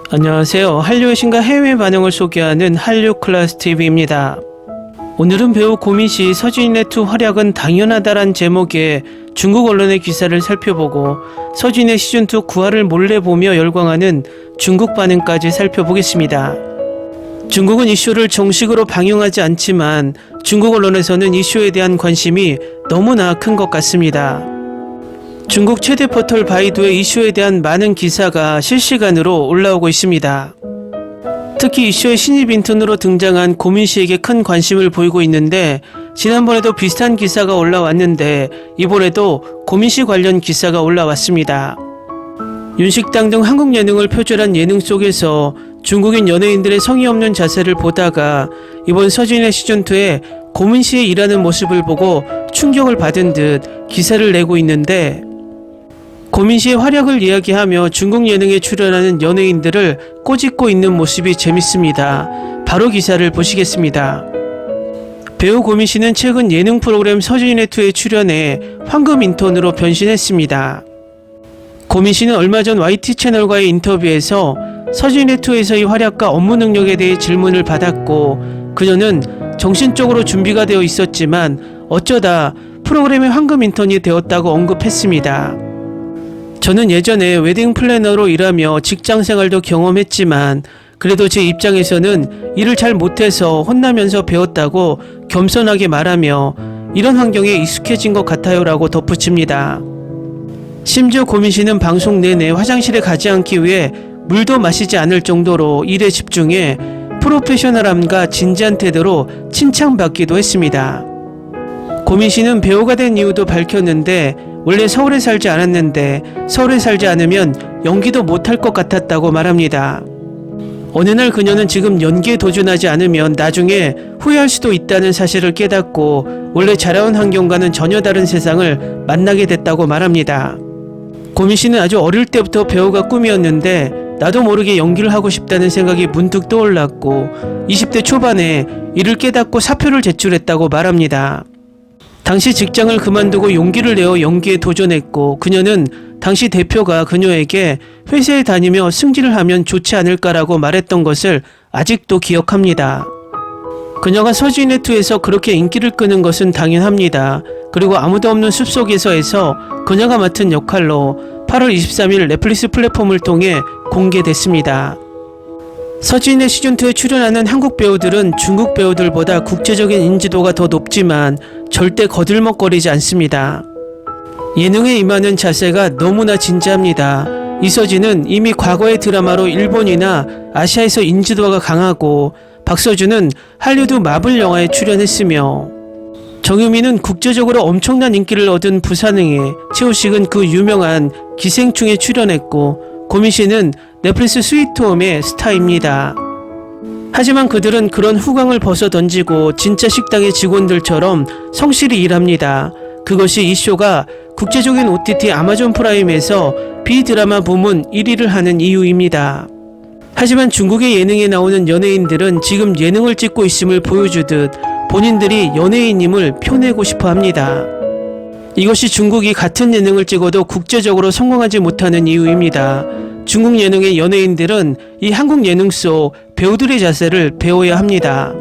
안녕하세요. 한류의 신과 해외 반응을 소개하는 한류클래스TV입니다. 오늘은 배우 고민씨 서준이네 2 활약은 당연하다란 제목의 중국 언론의 기사를 살펴보고 서준이네 시즌2 9화를 몰래 보며 열광하는 중국 반응까지 살펴보겠습니다. 중국은 이 쇼를 정식으로 방영하지 않지만 중국 언론에서는 이 쇼에 대한 관심이 너무나 큰 것 같습니다. 중국 최대 포털 바이두의 이슈에 대한 많은 기사가 실시간으로 올라오고 있습니다. 특히 이슈의 신입 인턴으로 등장한 고민씨에게 큰 관심을 보이고 있는데 지난번에도 비슷한 기사가 올라왔는데 이번에도 고민씨 관련 기사가 올라왔습니다. 윤식당 등 한국 예능을 표절한 예능 속에서 중국인 연예인들의 성의 없는 자세를 보다가 이번 서준이네 시즌2에 고민씨의 일하는 모습을 보고 충격을 받은 듯 기사를 내고 있는데 고민씨의 활약을 이야기하며 중국 예능에 출연하는 연예인들을 꼬집고 있는 모습이 재밌습니다. 바로 기사를 보시겠습니다. 배우 고민씨는 최근 예능 프로그램 서준이네2에 출연해 황금 인턴으로 변신했습니다. 고민씨는 얼마 전 YT 채널과의 인터뷰에서 서준이네2에서의 활약과 업무 능력에 대해 질문을 받았고 그녀는 정신적으로 준비가 되어 있었지만 어쩌다 프로그램의 황금 인턴이 되었다고 언급했습니다. 저는 예전에 웨딩 플래너로 일하며 직장 생활도 경험했지만 그래도 제 입장에서는 일을 잘 못해서 혼나면서 배웠다고 겸손하게 말하며 이런 환경에 익숙해진 것 같아요 라고 덧붙입니다. 심지어 고민씨는 방송 내내 화장실에 가지 않기 위해 물도 마시지 않을 정도로 일에 집중해 프로페셔널함과 진지한 태도로 칭찬받기도 했습니다. 고민씨는 배우가 된 이유도 밝혔는데 원래 서울에 살지 않았는데 서울에 살지 않으면 연기도 못할 것 같았다고 말합니다. 어느 날 그녀는 지금 연기에 도전하지 않으면 나중에 후회할 수도 있다는 사실을 깨닫고 원래 자라온 환경과는 전혀 다른 세상을 만나게 됐다고 말합니다. 고민씨는 아주 어릴 때부터 배우가 꿈이었는데 나도 모르게 연기를 하고 싶다는 생각이 문득 떠올랐고 20대 초반에 이를 깨닫고 사표를 제출했다고 말합니다. 당시 직장을 그만두고 용기를 내어 연기에 도전했고 그녀는 당시 대표가 그녀에게 회사에 다니며 승진을 하면 좋지 않을까라고 말했던 것을 아직도 기억합니다. 그녀가 서준이네2에서 그렇게 인기를 끄는 것은 당연합니다. 그리고 아무도 없는 숲속에서에서 그녀가 맡은 역할로 8월 23일 넷플릭스 플랫폼을 통해 공개됐습니다. 서준이네 시즌2에 출연하는 한국 배우들은 중국 배우들보다 국제적인 인지도가 더 높지만 절대 거들먹거리지 않습니다. 예능에 임하는 자세가 너무나 진지합니다. 이서진은 이미 과거의 드라마로 일본이나 아시아에서 인지도가 강하고 박서준은 할리우드 마블 영화에 출연했으며 정유미는 국제적으로 엄청난 인기를 얻은 부산행에, 최우식은 그 유명한 기생충에 출연했고 고민씨는 넷플릭스 스위트홈의 스타입니다. 하지만 그들은 그런 후광을 벗어던지고 진짜 식당의 직원들처럼 성실히 일합니다. 그것이 이 쇼가 국제적인 OTT 아마존 프라임에서 비드라마 부문 1위를 하는 이유입니다. 하지만 중국의 예능에 나오는 연예인들은 지금 예능을 찍고 있음을 보여주듯 본인들이 연예인임을 표내고 싶어 합니다. 이것이 중국이 같은 예능을 찍어도 국제적으로 성공하지 못하는 이유입니다. 중국 예능의 연예인들은 이 한국 예능 속 배우들의 자세를 배워야 합니다.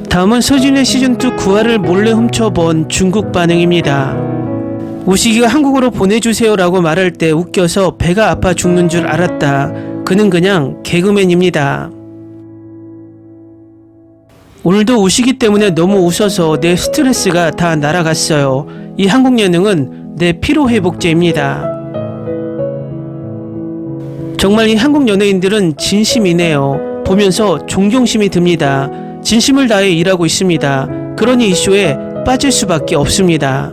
다음은 서준이네 시즌2 9화를 몰래 훔쳐본 중국 반응입니다. 우식이가 한국으로 보내주세요 라고 말할 때 웃겨서 배가 아파 죽는 줄 알았다. 그는 그냥 개그맨입니다. 오늘도 우식이 때문에 너무 웃어서 내 스트레스가 다 날아갔어요. 이 한국 예능은 내 피로회복제입니다. 정말 이 한국 연예인들은 진심이네요. 보면서 존경심이 듭니다. 진심을 다해 일하고 있습니다. 그러니 이 쇼에 빠질 수밖에 없습니다.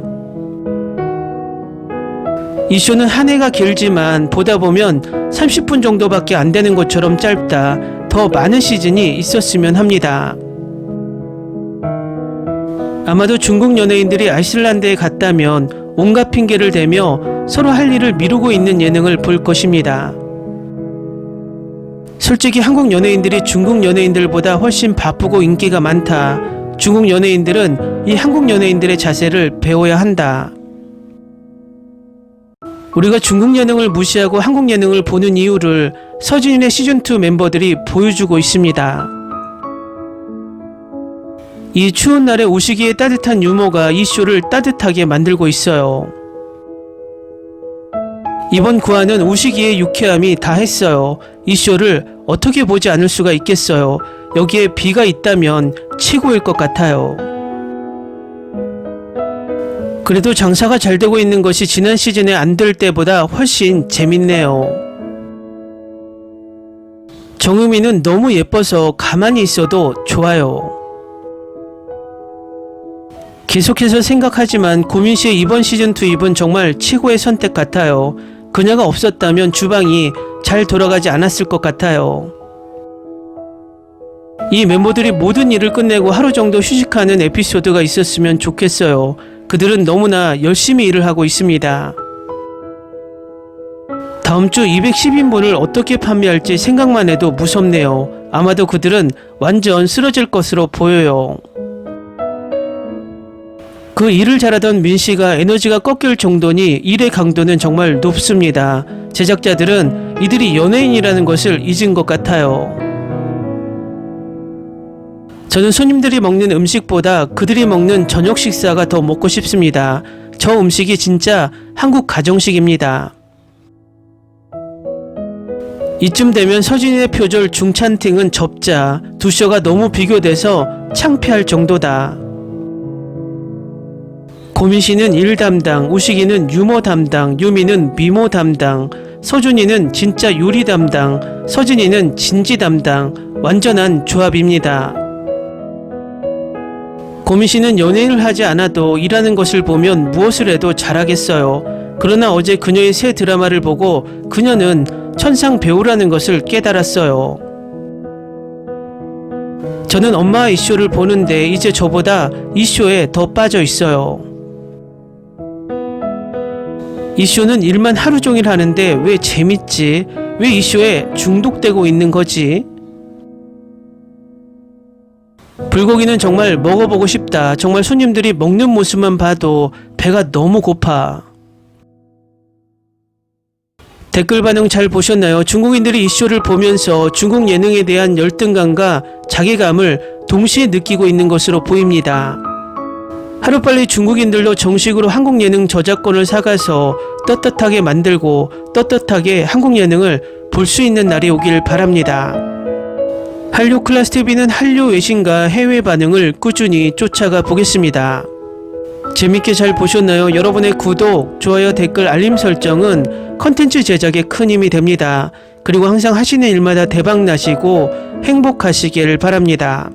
이 쇼는 한 해가 길지만 보다 보면 30분 정도밖에 안 되는 것처럼 짧다. 더 많은 시즌이 있었으면 합니다. 아마도 중국 연예인들이 아이슬란드에 갔다면 온갖 핑계를 대며 서로 할 일을 미루고 있는 예능을 볼 것입니다. 솔직히 한국 연예인들이 중국 연예인들보다 훨씬 바쁘고 인기가 많다. 중국 연예인들은 이 한국 연예인들의 자세를 배워야 한다. 우리가 중국 예능을 무시하고 한국 예능을 보는 이유를 서진이네 시즌2 멤버들이 보여주고 있습니다. 이 추운 날에 우식이의 따뜻한 유머가 이 쇼를 따뜻하게 만들고 있어요. 이번 구화는 우식이의 유쾌함이 다 했어요. 이 쇼를 어떻게 보지 않을 수가 있겠어요. 여기에 비가 있다면 최고일 것 같아요. 그래도 장사가 잘 되고 있는 것이 지난 시즌에 안 될 때보다 훨씬 재밌네요. 정우미는 너무 예뻐서 가만히 있어도 좋아요. 계속해서 생각하지만 고민씨의 이번 시즌2 입은 정말 최고의 선택 같아요. 그녀가 없었다면 주방이 잘 돌아가지 않았을 것 같아요. 이 멤버들이 모든 일을 끝내고 하루 정도 휴식하는 에피소드가 있었으면 좋겠어요. 그들은 너무나 열심히 일을 하고 있습니다. 다음 주 210인분을 어떻게 판매할지 생각만 해도 무섭네요. 아마도 그들은 완전 쓰러질 것으로 보여요. 그 일을 잘하던 민씨가 에너지가 꺾일 정도니 일의 강도는 정말 높습니다. 제작자들은 이들이 연예인이라는 것을 잊은 것 같아요. 저는 손님들이 먹는 음식보다 그들이 먹는 저녁 식사가 더 먹고 싶습니다. 저 음식이 진짜 한국 가정식입니다. 이쯤 되면 서진이의 표절 중찬팅은 접자. 두 쇼가 너무 비교돼서 창피할 정도다. 고민씨는 일 담당, 우식이는 유머 담당, 유미는 미모 담당, 서준이는 진짜 요리 담당, 서진이는 진지 담당. 완전한 조합입니다. 고민씨는 연예인을 하지 않아도 일하는 것을 보면 무엇을 해도 잘하겠어요. 그러나 어제 그녀의 새 드라마를 보고 그녀는 천상 배우라는 것을 깨달았어요. 저는 엄마와 이 쇼를 보는데 이제 저보다 이 쇼에 더 빠져 있어요. 이 쇼는 일만 하루 종일 하는데 왜 재밌지? 왜 이 쇼에 중독되고 있는 거지? 불고기는 정말 먹어보고 싶다. 정말 손님들이 먹는 모습만 봐도 배가 너무 고파. 댓글 반응 잘 보셨나요? 중국인들이 이 쇼를 보면서 중국 예능에 대한 열등감과 자괴감을 동시에 느끼고 있는 것으로 보입니다. 하루빨리 중국인들도 정식으로 한국 예능 저작권을 사가서 떳떳하게 만들고 떳떳하게 한국 예능을 볼 수 있는 날이 오길 바랍니다. 한류 클래스TV는 한류 외신과 해외 반응을 꾸준히 쫓아가 보겠습니다. 재밌게 잘 보셨나요? 여러분의 구독, 좋아요, 댓글, 알림 설정은 컨텐츠 제작에 큰 힘이 됩니다. 그리고 항상 하시는 일마다 대박 나시고 행복하시길 바랍니다.